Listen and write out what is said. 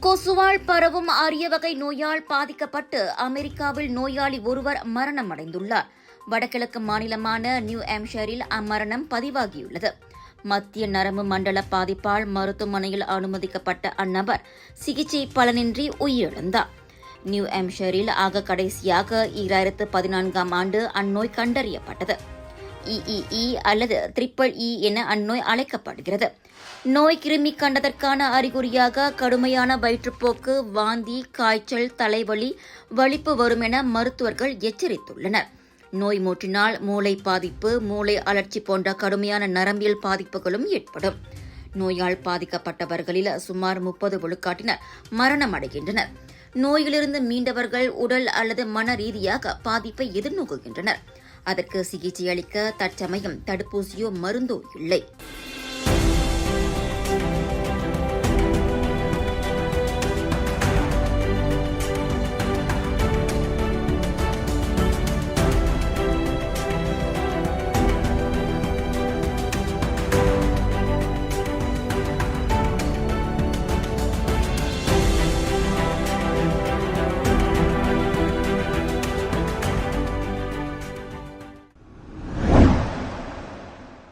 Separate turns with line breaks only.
கொசுவால் பரவும் அரிய வகை நோயால் பாதிக்கப்பட்டு அமெரிக்காவில் நோயாளி ஒருவர் மரணமடைந்துள்ளார். வடகிழக்கு மாநிலமான நியூ ஹாம்ஷயரில் அம்மரணம் பதிவாகியுள்ளது. மத்திய நரம்பு மண்டல பாதிப்பால் மருத்துவமனையில் அனுமதிக்கப்பட்ட அந்நபர் சிகிச்சை பலனின்றி உயிரிழந்தார். நியூ ஹாம்ஷயரில் ஆக கடைசியாக 2014ஆம் ஆண்டு அந்நோய் கண்டறியப்பட்டது. EEE அல்லது EEE என அந்நோய் அழைக்கப்படுகிறது. நோய் கிருமி கண்டதற்கான அறிகுறியாக கடுமையான வயிற்றுப்போக்கு, வாந்தி, காய்ச்சல், தலைவலி, வலிப்பு வரும் என மருத்துவர்கள் எச்சரித்துள்ளனர். நோய் மூற்றினால் மூளை பாதிப்பு, மூளை அழற்சி போன்ற கடுமையான நரம்பியல் பாதிப்புகளும் ஏற்படும். நோயால் பாதிக்கப்பட்டவர்களில் சுமார் 30 விழுக்காட்டினர் மரணமடைகின்றனர். நோயிலிருந்து மீண்டவர்கள் உடல் அல்லது மன ரீதியாக பாதிப்பை எதிர்நோக்குகின்றனர். அதற்கு சிகிச்சை அளிக்க தற்சமயம் தடுப்பூசியோ மருந்தோ இல்லை.